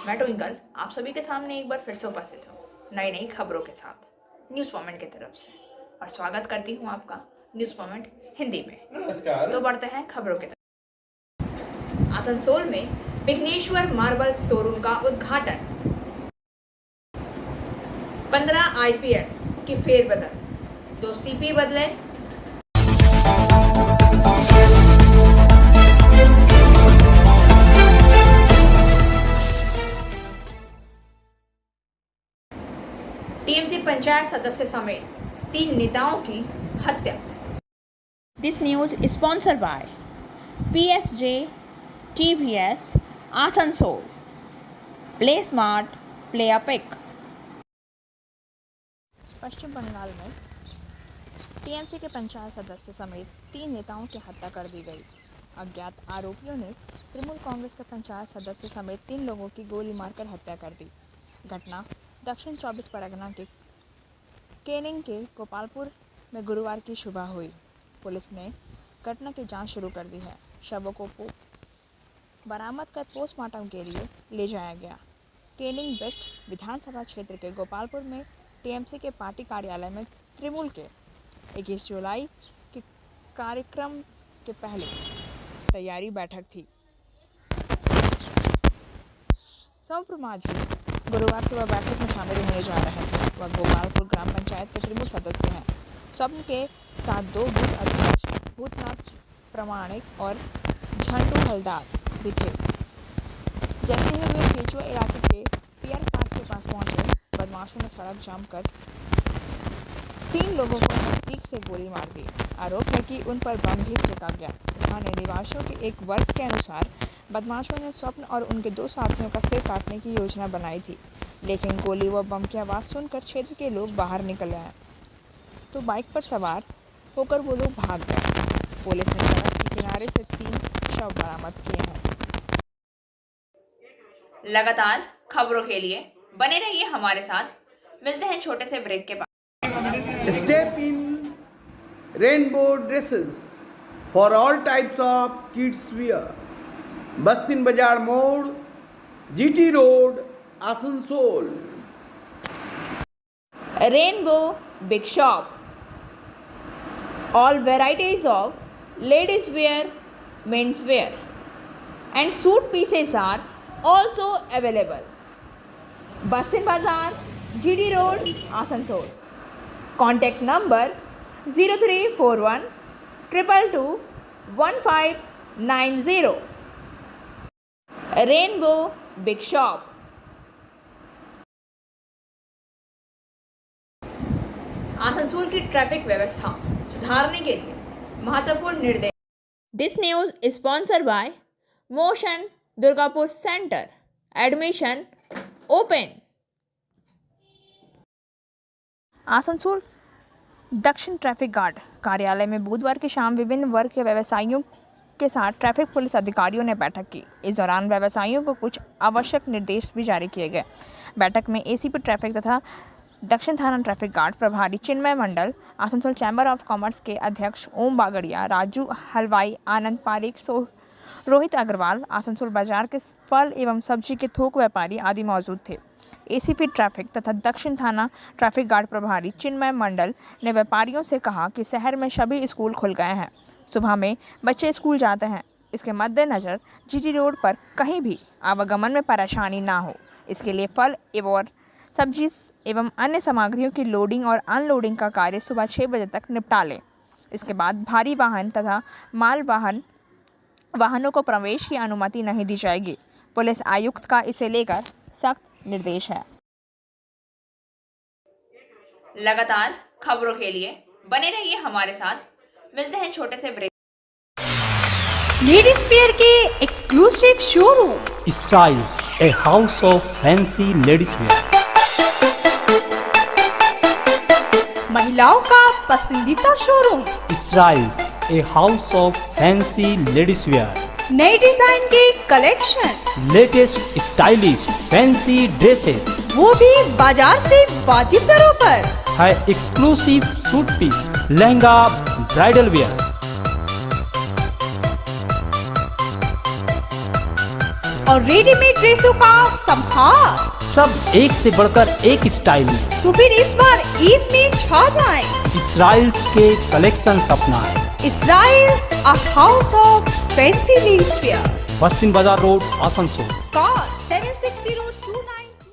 मैं ट्विंकल आप सभी के सामने एक बार फिर से उपस्थित हूँ नई नई खबरों के साथ न्यूज़ मोमेंट की तरफ से, और स्वागत करती हूँ आपका न्यूज़ मोमेंट हिंदी में। नमस्कार। तो बढ़ते हैं खबरों की तरफ। आसनसोल में विघ्नेश्वर मार्बल शोरूम का उद्घाटन। 15 IPS की फेरबदल, 2 CP बदले। TMC पंचायत सदस्य समेत 3 नेताओं की हत्या। This news is sponsored by PSJ TVS Asansol. Play smart, play a pick. पश्चिम बंगाल में टीएमसी के पंचायत सदस्य समेत 3 नेताओं की हत्या कर दी गई। अज्ञात आरोपियों ने तृणमूल कांग्रेस के पंचायत सदस्य समेत 3 लोगों की गोली मारकर हत्या कर दी। घटना दक्षिण 24 परगना के केनिंग के गोपालपुर में गुरुवार की सुबह हुई। पुलिस ने घटना की जांच शुरू कर दी है। शवों को बरामद कर पोस्टमार्टम के लिए ले जाया गया। केनिंग वेस्ट विधानसभा क्षेत्र के गोपालपुर में टीएमसी के पार्टी कार्यालय में तृणमूल के 21 जुलाई के कार्यक्रम के पहले तैयारी बैठक थी। सौम्य जी गुरुवार सुबह बैठक में शामिल होने जा रहे थे। वह गोपालपुर ग्राम पंचायत के तृणमूल सदस्य हैं। स्वप्न के साथ 2 बूथ अध्यक्ष भूतनाथ प्रमाणिक और झंडू हलदार भी थे। जैसे ही वे केचुआ इलाके के पियर पार्क के पास पहुंचे, बदमाशों ने सड़क जाम कर 3 लोगों को नजदीक से गोली मार दी। आरोप है कि उन पर बम भी फेंका गया। स्थानीय निवासियों के एक वर्ग के अनुसार बदमाशों ने स्वप्न और उनके 2 साथियों का सिर काटने की योजना बनाई थी, लेकिन गोली व बम की आवाज़ सुनकर क्षेत्र के लोग बाहर निकल आए तो बाइक पर सवार होकर वो लोग भाग गए। पुलिस ने सड़क के किनारे से 3 शव बरामद किए हैं। लगातार खबरों के लिए बने रहिए हमारे साथ। मिलते हैं छोटे से ब्रेक के बाद। Step in rainbow dresses for all types of kids wear. बस्तिन बाजार मोड़, GT road, Asansol. Rainbow Big Shop. All varieties of ladies wear, men's wear, and suit pieces are also available. Bastin Bazaar, GD Road, Asansol. Contact number 0341 222 1590. Rainbow Big Shop. Asansol की traffic व्यवस्था सुधारने के लिए महत्वपूर्ण निर्देश। This news is sponsored by Motion Durgapur Center. Admission open. Asansol दक्षिण traffic guard कार्यालय में बुधवार की शाम विभिन्न वर्ग के व्यवसायियों के साथ ट्रैफिक पुलिस अधिकारियों ने बैठक की। इस दौरान व्यवसायियों को कुछ आवश्यक निर्देश भी जारी किए गए। बैठक में एसीपी ट्रैफिक तथा दक्षिण थाना ट्रैफिक गार्ड प्रभारी चिन्मय मंडल, आसनसोल चैम्बर ऑफ कॉमर्स के अध्यक्ष ओम बागड़िया, राजू हलवाई, आनंद पारिक, रोहित अग्रवाल, आसनसोल बाजार के फल एवं सब्जी के थोक व्यापारी आदि मौजूद थे। एसीपी ट्रैफिक तथा दक्षिण थाना ट्रैफिक गार्ड प्रभारी चिन्मय मंडल ने व्यापारियों से कहा कि शहर में सभी स्कूल खुल गए हैं। सुबह में बच्चे स्कूल जाते हैं। इसके मद्देनज़र जीटी रोड पर कहीं भी आवागमन में परेशानी ना हो, इसके लिए फल एवं सब्जी एवं अन्य सामग्रियों की लोडिंग और अनलोडिंग का कार्य सुबह 6 बजे तक निपटा लें। इसके बाद भारी वाहन तथा माल वाहनों को प्रवेश की अनुमति नहीं दी जाएगी। पुलिस आयुक्त का इसे लेकर सख्त निर्देश है। लगातार खबरों के लिए बने रहिए हमारे साथ। मिलते हैं छोटे से ब्रेक। लेडीज वेयर के exclusive showroom Styles, a house of fancy ladies wear. महिलाओं का पसंदीदा showroom Styles, a house of fancy ladies wear. नए डिजाइन के collection, Latest stylish fancy dresses. वो भी बाजार से वाजिब दरों पर। है exclusive suit piece, lehenga, bridal wear. और रेडीमेड ड्रेसों का संभार। सब एक से बढ़कर एक स्टाइल में। तो फिर इस बार ईद में छा जाए इसराइल्स के कलेक्शन अपनाएं। Israel's a house of fancy ladies wear. Bastin Bazar road, Asansol. Call 760292।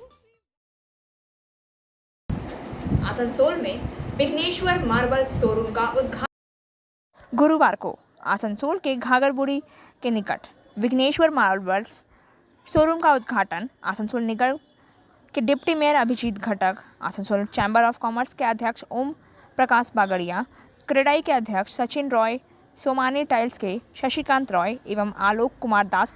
Asansol में विघ्नेश्वर मार्बल शोरूम का उद्घाटन। गुरुवार को आसनसोल के घाघरबुड़ी के निकट विघ्नेश्वर मार्बल्स शोरूम का उद्घाटन आसनसोल निगम के डिप्टी मेयर अभिजीत घटक, आसनसोल चैम्बर ऑफ कॉमर्स के अध्यक्ष ओम प्रकाश बागड़िया, क्रेडाई के अध्यक्ष सचिन रॉय, सोमानी टाइल्स के शशिकांत रॉय एवं आलोक कुमार दास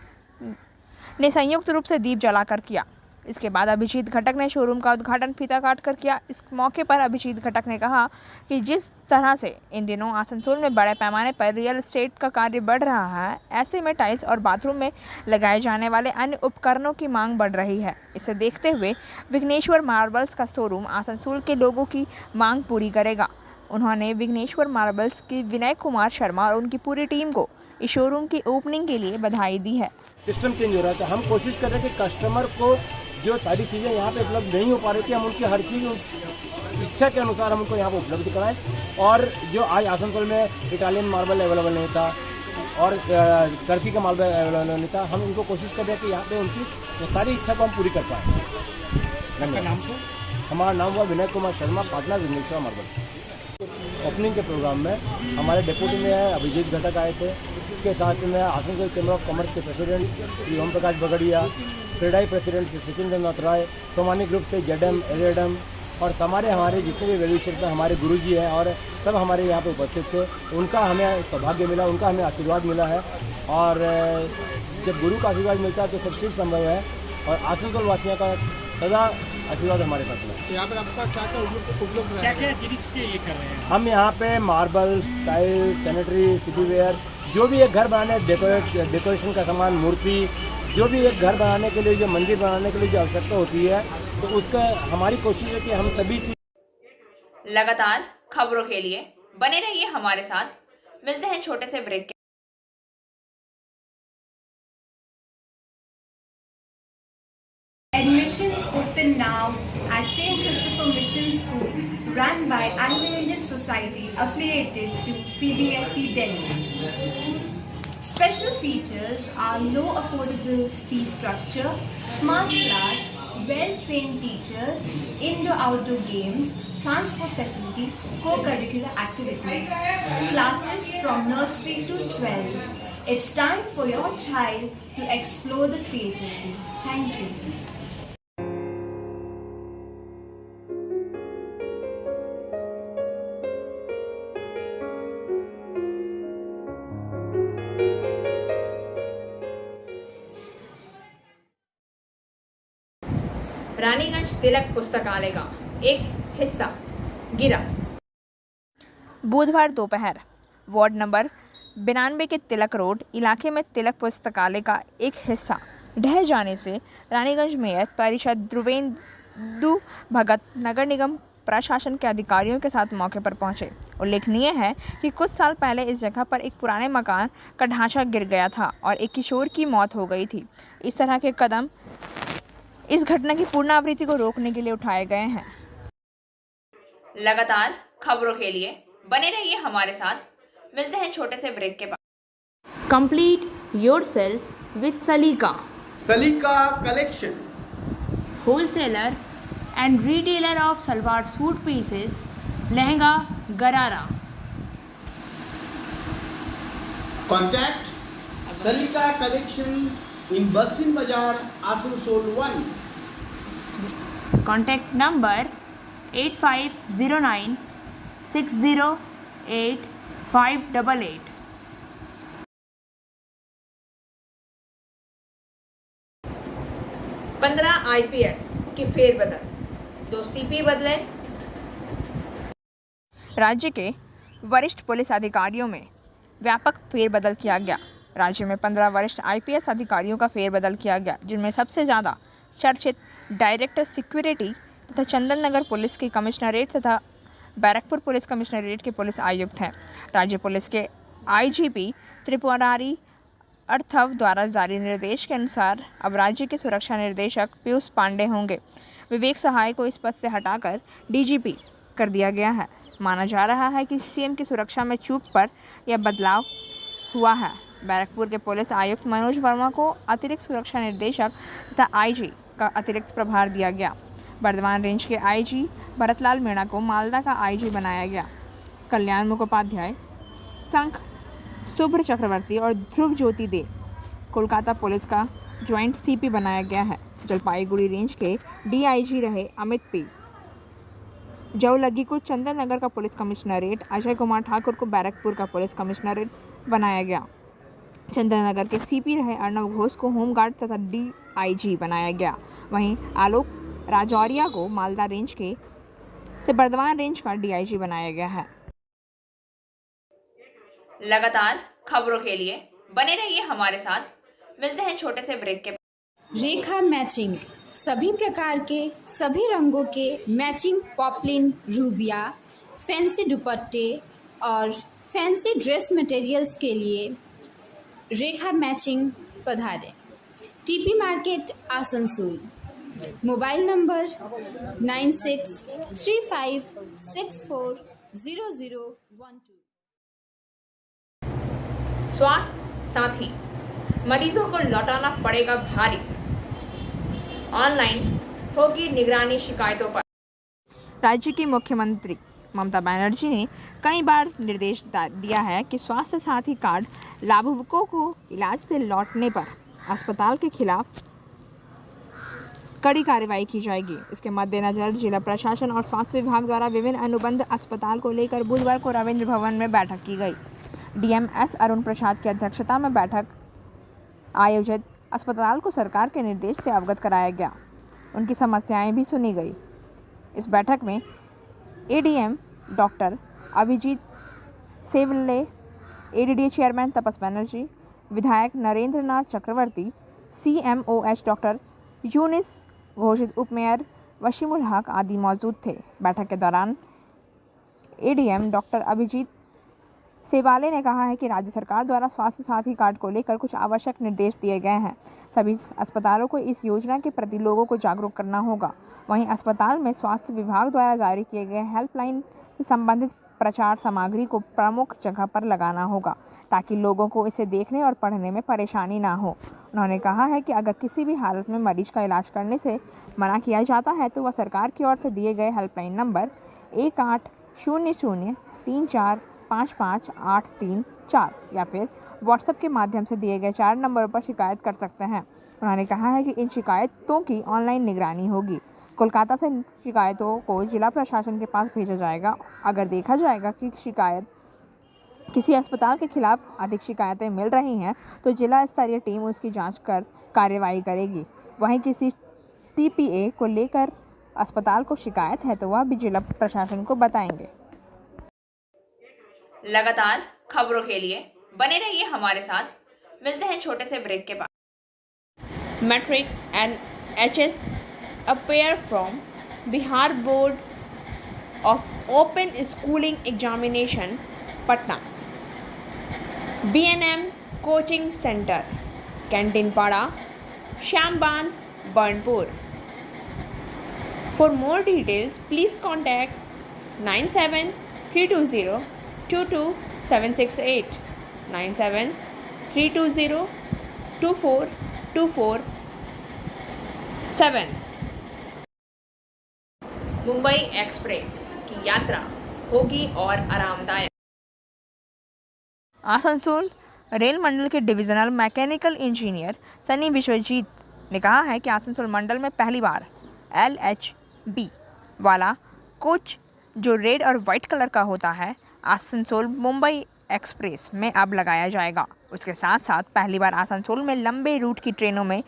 ने संयुक्त रूप से दीप जलाकर किया। इसके बाद अभिजीत घटक ने शोरूम का उद्घाटन फीता काट कर किया। इस मौके पर अभिजीत घटक ने कहा कि जिस तरह से इन दिनों आसनसोल में बड़े पैमाने पर रियल एस्टेट का कार्य बढ़ रहा है, ऐसे में टाइल्स और बाथरूम में लगाए जाने वाले अन्य उपकरणों की मांग बढ़ रही है। इसे देखते हुए विघ्नेश्वर मार्बल्स का शोरूम आसनसोल के लोगों की मांग पूरी करेगा। उन्होंने विघ्नेश्वर मार्बल्स के विनय कुमार शर्मा और उनकी पूरी टीम को इस शोरूम की ओपनिंग के लिए बधाई दी है। सिस्टम चेंज हो रहा था, हम कोशिश कर रहे थे कि कस्टमर को जो सारी चीज़ें यहाँ पे उपलब्ध नहीं हो पा रही थी, हम उनकी हर चीज़ इच्छा के अनुसार हम उनको यहाँ पे उपलब्ध कराएं। और जो आज आसनसोल में इटालियन मार्बल अवेलेबल नहीं था और टर्की का मार्बल अवेलेबल नहीं था, हम उनको कोशिश कर रहे हैं कि यहाँ पे उनकी सारी इच्छा को हम पूरी कर पाएँ। हमारा नाम हुआ Vinay Kumar Sharma, partner Vighneshwar marble. Opening के प्रोग्राम में हमारे डिप्टी में अभिजीत घटक आए थे। इसके साथ में आसनसोल चैम्बर ऑफ कॉमर्स के प्रेसिडेंट श्री ओम प्रकाश बगड़िया, क्रेडाई प्रेसिडेंट श्री सचिन चंद्र राय, सोमानी ग्रुप से जेडम एजेडम और हमारे जितने भी वैल्यूशन पे हमारे गुरुजी हैं और सब हमारे यहाँ पे उपस्थित थे। उनका हमें सौभाग्य मिला, उनका हमें आशीर्वाद मिला है। और जब गुरु का आशीर्वाद मिलता है तो सब चीज़ संभव है और आसनसोल वासियों का सदा आशीर्वाद हमारे साथ है। यहाँ पर आपका क्या क्या उपलब्ध है? क्या जिनिस के ये कर रहे हैं? हम यहाँ पे marble, tile, sanitary, city ware, जो भी एक घर बनाने डेकोरेशन का सामान, मूर्ति, जो भी एक घर बनाने के लिए, जो मंदिर बनाने के लिए जो आवश्यकता होती है, तो उसका हमारी कोशिश है कि हम सभी चीज। लगातार खबरों के लिए बने रहिए हमारे साथ। मिलते हैं छोटे से ब्रेक के। Admissions open now at St. Christopher Mission School, run by Anglo-Indian Society affiliated to CBSE Delhi. Special features are low affordable fee structure, smart class, well-trained teachers, indoor-outdoor games, transport facility, co-curricular activities, classes from nursery to 12. It's time for your child to explore the creativity. Thank you. Raniganj तिलक पुस्तकालय का एक हिस्सा गिरा। बुधवार दोपहर ward number 92 के तिलक road इलाके में तिलक पुस्तकालय का एक हिस्सा ढह जाने से रानीगंज मेयर परिषद ध्रुवेंदु भगत नगर निगम प्रशासन के अधिकारियों के साथ मौके पर पहुंचे। उल्लेखनीय है कि कुछ साल पहले इस जगह पर एक पुराने मकान का ढांचा गिर गया था और एक किशोर की मौत हो गई थी। इस तरह के कदम इस घटना की पुनरावृत्ति को रोकने के लिए उठाए गए हैं। लगातार खबरों के लिए बने रहिए हमारे साथ। मिलते हैं छोटे से ब्रेक के बाद। कंप्लीट योरसेल्फ विद सलीका, सलीका collection, wholesaler and retailer of salwar suit pieces, lehenga, गरारा। कॉन्टैक्ट सलीका collection in Bastin Bazaar, Asansol 1. Contact number 8509 608 588। पंद्रह IPS की फेरबदल, 2 CP बदले। राज्य के वरिष्ठ पुलिस अधिकारियों में व्यापक फेरबदल किया गया। राज्य में 15 वरिष्ठ IPS अधिकारियों का फेरबदल किया गया, जिनमें सबसे ज़्यादा चर्चित डायरेक्टर सिक्योरिटी तथा चंदन नगर पुलिस के कमिश्नरेट तथा बैरकपुर पुलिस कमिश्नरेट के पुलिस आयुक्त हैं। राज्य पुलिस के IGP त्रिपुरारी अर्थव द्वारा जारी निर्देश के अनुसार अब राज्य के सुरक्षा निर्देशक पीयूष पांडे होंगे। विवेक सहाय को इस पद से हटाकर डीजीपी कर दिया गया है। माना जा रहा है कि सीएम की सुरक्षा में चूक पर यह बदलाव हुआ है। बैरकपुर के पुलिस आयुक्त मनोज वर्मा को अतिरिक्त सुरक्षा निर्देशक तथा आईजी का अतिरिक्त प्रभार दिया गया। बर्धमान रेंज के आईजी भरतलाल मीणा को मालदा का आईजी बनाया गया। कल्याण मुखोपाध्याय, शंख शुभ्र चक्रवर्ती और ध्रुव ज्योति दे कोलकाता पुलिस का ज्वाइंट सीपी बनाया गया है। जलपाईगुड़ी रेंज के डीआईजी रहे अमित पी। जौलगी को चंदन नगर का पुलिस कमिश्नरेट, अजय कुमार ठाकुर को बैरकपुर का पुलिस कमिश्नरेट बनाया गया। चंदन नगर के सीपी रहे अर्णव घोष को होमगार्ड तथा डीआईजी बनाया गया। वहीं आलोक राजौरिया को मालदा रेंज के से बर्धमान रेंज का डीआईजी बनाया गया है। लगातार खबरों के लिए बने रहिए हमारे साथ। मिलते हैं छोटे से ब्रेक के बाद। रेखा मैचिंग, सभी प्रकार के सभी रंगों के मैचिंग पॉपलिन, रूबिया, फैंसी दुपट्टे और फैंसी ड्रेस मटेरियल्स के लिए रेखा मैचिंग पधारें। TP market, Asansol. Mobile number 9635640012। Swasthya साथी मरीजों को लौटाना पड़ेगा भारी। ऑनलाइन होगी निगरानी शिकायतों पर। राज्य की मुख्यमंत्री ममता बनर्जी ने कई बार निर्देश दिया है कि स्वास्थ्य साथी कार्ड लाभुकों को इलाज से लौटने पर अस्पताल के खिलाफ कड़ी कार्रवाई की जाएगी। इसके मद्देनजर जिला प्रशासन और स्वास्थ्य विभाग द्वारा विभिन्न अनुबंध अस्पताल को लेकर बुधवार को रविंद्र भवन में बैठक की गई। डीएमएस अरुण प्रसाद की अध्यक्षता में बैठक आयोजित अस्पताल को सरकार के निर्देश से अवगत कराया गया। उनकी समस्याएं भी सुनी गई। इस बैठक में ADM doctor Abhijit Sevle, ADD chairman Tapas Banerjee, विधायक नरेंद्र नाथ चक्रवर्ती, सीएमओएच डॉक्टर यूनिस, घोषित उप मेयर वशीमुल हक आदि मौजूद थे। बैठक के दौरान एडीएम डॉक्टर अभिजीत सेवाले ने कहा है कि राज्य सरकार द्वारा स्वास्थ्य साथी कार्ड को लेकर कुछ आवश्यक निर्देश दिए गए हैं। सभी अस्पतालों को इस योजना के प्रति लोगों को जागरूक करना होगा। वहीं अस्पताल में स्वास्थ्य विभाग द्वारा जारी किए गए हेल्पलाइन से संबंधित प्रचार सामग्री को प्रमुख जगह पर लगाना होगा ताकि लोगों को इसे देखने और पढ़ने में परेशानी ना हो। उन्होंने कहा है कि अगर किसी भी हालत में मरीज का इलाज करने से मना किया जाता है तो वह सरकार की ओर से दिए गए हेल्पलाइन नंबर 1800-3455-834 या फिर व्हाट्सएप के माध्यम से दिए गए 4 नंबरों पर शिकायत कर सकते हैं। उन्होंने कहा है कि इन शिकायतों की ऑनलाइन निगरानी होगी। कोलकाता से शिकायतों को जिला प्रशासन के पास भेजा जाएगा। अगर देखा जाएगा कि किसी अस्पताल के खिलाफ अधिक शिकायतें मिल रही हैं तो जिला स्तरीय टीम उसकी जांच कर कार्रवाई करेगी। वहीं किसी टीपीए को लेकर अस्पताल को शिकायत है तो वह भी जिला प्रशासन को बताएंगे। लगातार खबरों के लिए बने रहिए हमारे साथ। मिलते हैं छोटे से ब्रेक के बाद। Metric and HS appear from Bihar Board of Open Schooling Examination, Patna. BNM Coaching Center, Canteen Pada, Shamband, Burnpur. For more details, please contact 9732022768, 9732024247। Mumbai express की यात्रा होगी और आरामदायक। आसनसोल रेल मंडल के divisional mechanical engineer Sunny Biswajit ने कहा है कि आसनसोल मंडल में पहली बार LHB वाला कोच जो रेड और वाइट कलर का होता है आसनसोल मुंबई एक्सप्रेस में अब लगाया जाएगा। उसके साथ साथ पहली बार आसनसोल में लंबे रूट की ट्रेनों में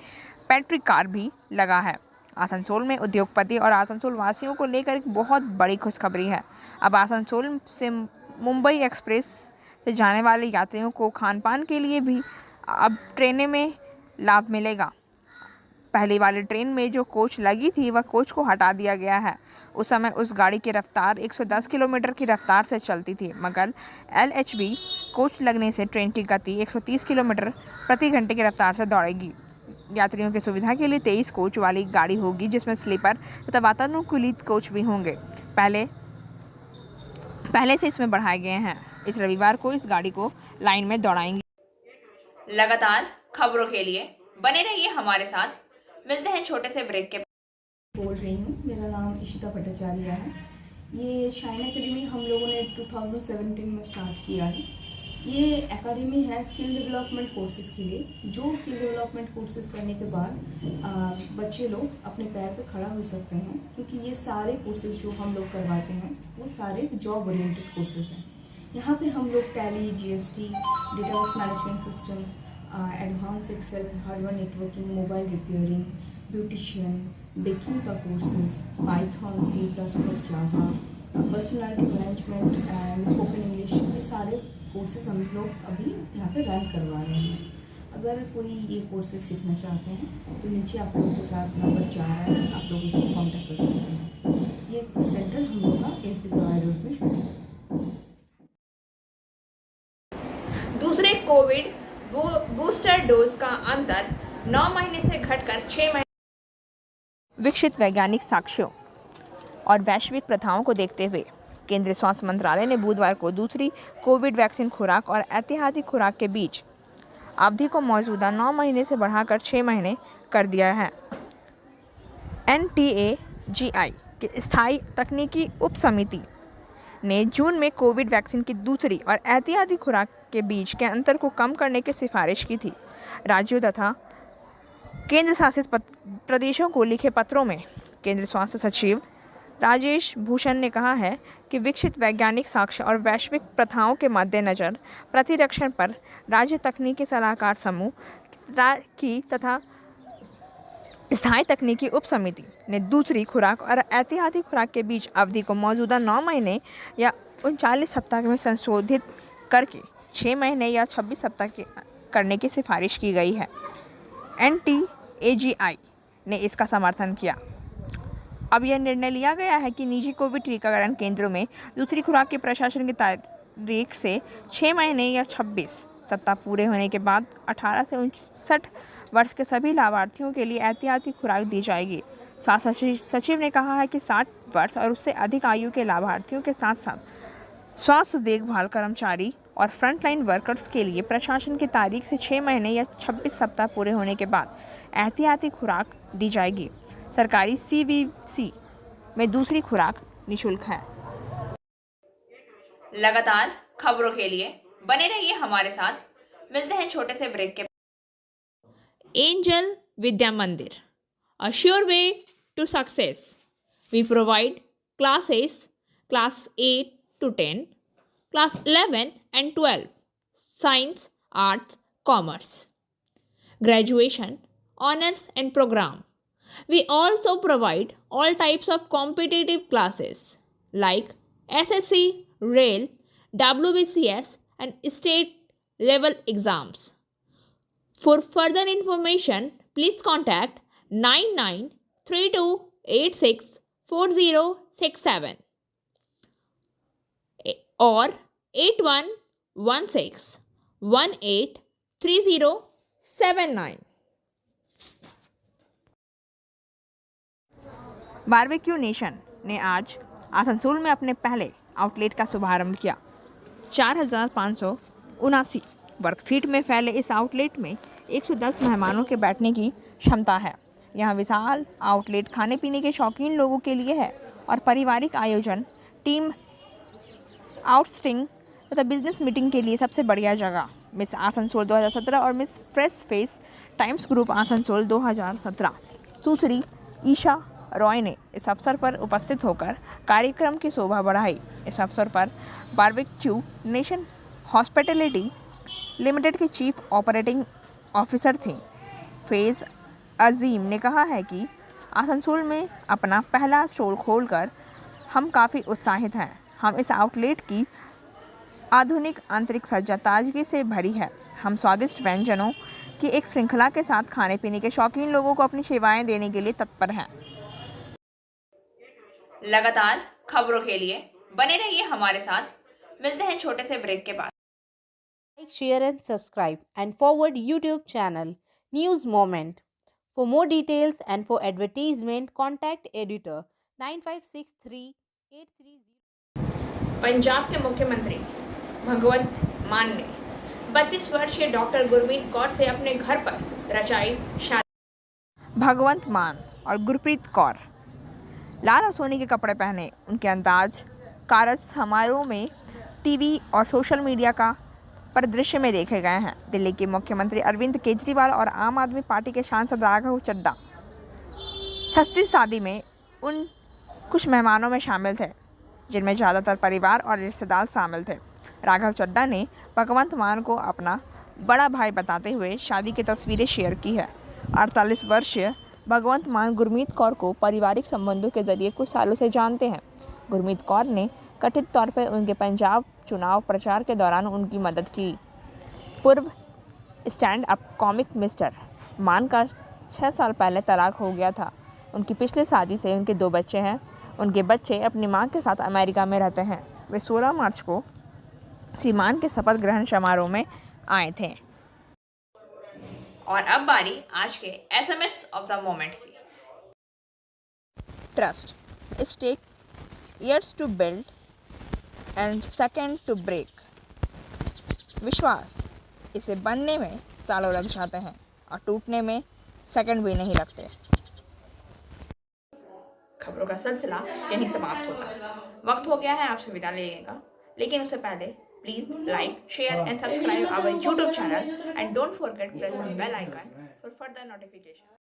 पैट्रिक कार भी लगा है। आसनसोल में उद्योगपति और आसनसोल वासियों को लेकर एक बहुत बड़ी खुशखबरी है। अब आसनसोल से मुंबई एक्सप्रेस से जाने वाले यात्रियों को खान पान के लिए भी अब ट्रेनें में लाभ मिलेगा। पहली वाली ट्रेन में जो कोच लगी थी वह कोच को हटा दिया गया है। उस समय उस गाड़ी की रफ्तार 110 किलोमीटर की रफ्तार से चलती थी, मगर LHB कोच लगने से ट्रेन की गति 130 किलोमीटर प्रति घंटे की रफ्तार से दौड़ेगी। यात्रियों की सुविधा के लिए 23 कोच वाली गाड़ी होगी, जिसमें स्लीपर तथा वातानुकूलित कोच भी होंगे। पहले से इसमें बढ़ाए गए हैं। इस रविवार को इस गाड़ी को लाइन में दौड़ाएंगे। लगातार खबरों के लिए बने रहिए हमारे साथ। मिलते हैं छोटे से ब्रेक के। बोल रही हूँ, मेरा नाम इशिता भट्टाचार्य है। ये शाइन एकेडमी हम लोगों ने 2017 में स्टार्ट किया है। ये एकेडमी है स्किल डेवलपमेंट कोर्सेज़ के लिए। जो स्किल डेवलपमेंट कोर्सेज़ करने के बाद बच्चे लोग अपने पैर पे खड़ा हो सकते हैं, क्योंकि ये सारे कोर्सेज़ जो हम लोग करवाते हैं वो सारे जॉब ओरिएंटेड कोर्सेज़ हैं। यहाँ पे हम लोग Tally, GST, database management system, advance Excel, hardware networking, mobile repairing, beautician, baking का courses, Python, C++, Java, personality management and spoken English, ये सारे कोर्सेज हम लोग अभी यहाँ पे रन करवा रहे हैं। अगर कोई ये कोर्सेज सीखना चाहते हैं तो नीचे आप लोगों के साथ नंबर जा रहा है, आप लोग इसको कांटेक्ट कर सकते हैं। ये सेंटर हम लोग का SB गवाई रोड में है। दूसरे कोविड बूस्टर डोज का अंतर 9 महीने से घटकर 6 महीने। विकसित वैज्ञानिक साक्ष्यों और वैश्विक प्रथाओं को देखते हुए केंद्रीय स्वास्थ्य मंत्रालय ने बुधवार को दूसरी कोविड वैक्सीन खुराक और ऐतिहासिक खुराक के बीच अवधि को मौजूदा 9 महीने से बढ़ाकर 6 महीने कर दिया है। NTAGI की स्थायी तकनीकी उप समिति ने जून में कोविड वैक्सीन की दूसरी और एहतियाती खुराक के बीच के अंतर को कम करने की सिफारिश की थी। राज्यों तथा केंद्र शासित प्रदेशों को लिखे पत्रों में केंद्रीय स्वास्थ्य सचिव राजेश भूषण ने कहा है कि विकसित वैज्ञानिक साक्ष्य और वैश्विक प्रथाओं के मद्देनज़र प्रतिरक्षण पर राज्य तकनीकी सलाहकार समूह की तथा स्थायी तकनीकी उप समिति ने दूसरी खुराक और एहतियाती खुराक के बीच अवधि को मौजूदा 9 महीने या 39 सप्ताह में संशोधित करके 6 महीने या 26 सप्ताह करने की सिफारिश की गई है। NTAGI ने इसका समर्थन किया। अब यह निर्णय लिया गया है कि निजी कोविड टीकाकरण केंद्रों में दूसरी खुराक के प्रशासन की तारीख से 6 महीने या 26 सप्ताह पूरे होने के बाद 18 से 59 वर्ष के सभी लाभार्थियों के लिए एहतियाती खुराक दी जाएगी। स्वास्थ्य सचिव ने कहा है कि 60 वर्ष और उससे अधिक आयु के लाभार्थियों के साथ साथ स्वास्थ्य देखभाल कर्मचारी और फ्रंटलाइन वर्कर्स के लिए प्रशासन की तारीख से 6 महीने या 26 सप्ताह पूरे होने के बाद एहतियाती खुराक दी जाएगी। सरकारी CVC में दूसरी खुराक निःशुल्क है। लगातार खबरों के लिए बने रहिए हमारे साथ। मिलते हैं छोटे से ब्रेक के। Angel Vidya Mandir, a sure way to success. We provide classes class 8 to 10, class 11 and 12, science, arts, commerce, graduation, honors and program. We also provide all types of competitive classes like SSC, Rail, WBCS and state level exams. For further information, please contact 9932864067 or 8116183079. Barbeque Nation ने आज आसनसोल में अपने पहले outlet का शुभारंभ किया। 4579 वर्ग feet में फैले इस आउटलेट में 110 मेहमानों के बैठने की क्षमता है। यह विशाल आउटलेट खाने पीने के शौकीन लोगों के लिए है और पारिवारिक आयोजन, टीम आउटस्टिंग तथा बिजनेस मीटिंग के लिए सबसे बढ़िया जगह। मिस आसनसोल 2017 और miss fresh face times group Asansol 2017 सुश्री ईशा रॉय ने इस अवसर पर उपस्थित होकर कार्यक्रम की शोभा बढ़ाई। इस अवसर पर बारबेक्यू नेशन हॉस्पिटैलिटी लिमिटेड के चीफ ऑपरेटिंग ऑफिसर थी फेज़ अजीम ने कहा है कि आसनसोल में अपना पहला स्टोर खोलकर हम काफ़ी उत्साहित हैं। हम इस आउटलेट की आधुनिक आंतरिक सज्जा ताजगी से भरी है। हम स्वादिष्ट व्यंजनों कि एक श्रृंखला के साथ खाने पीने के शौकीन लोगों को अपनी सेवाएं देने के लिए तत्पर हैं। लगातार खबरों के लिए बने रहिए हमारे साथ। मिलते हैं छोटे से ब्रेक के बाद। Like, share and subscribe and forward YouTube channel News Moment. For more details and for advertisement, contact editor 956383. Punjab के मुख्यमंत्री भगवंत मान ने 32 वर्षीय डॉक्टर गुरमीत कौर से अपने घर पर रचाई शादी। भगवंत मान और गुरप्रीत कौर लाल और सोने के कपड़े पहने उनके अंदाज कारज समारोह में टीवी और सोशल मीडिया का परिदृश्य में देखे गए हैं। दिल्ली के मुख्यमंत्री अरविंद केजरीवाल और आम आदमी पार्टी के सांसद राघव चड्ढा सस्ती शादी में उन कुछ मेहमानों में शामिल थे, जिनमें ज़्यादातर परिवार और रिश्तेदार शामिल थे। राघव चड्ढा ने भगवंत मान को अपना बड़ा भाई बताते हुए शादी की तस्वीरें शेयर की है। 48 वर्षीय भगवंत मान गुरमीत कौर को पारिवारिक संबंधों के जरिए कुछ सालों से जानते हैं। गुरमीत कौर ने कथित तौर पर उनके पंजाब चुनाव प्रचार के दौरान उनकी मदद की। पूर्व स्टैंड अप कॉमिक मिस्टर मान का 6 साल पहले तलाक हो गया था। उनकी पिछली शादी से उनके 2 बच्चे हैं। उनके बच्चे अपनी मां के साथ अमेरिका में रहते हैं। वे 16 मार्च को सीमान के शपथ ग्रहण समारोह में आए थे। और अब बारी आज के SMS ऑफ द मोमेंट की। Trust it's take years to build and second to break. विश्वास इसे बनने में सालों लग जाते हैं और टूटने में सेकंड भी नहीं लगते। खबरों का सिलसिला यहीं समाप्त होता है। वक्त हो गया है आपसे विदा लेने का, लेकिन उससे पहले please like, share and subscribe our YouTube channel and don't forget press the bell icon for further notification.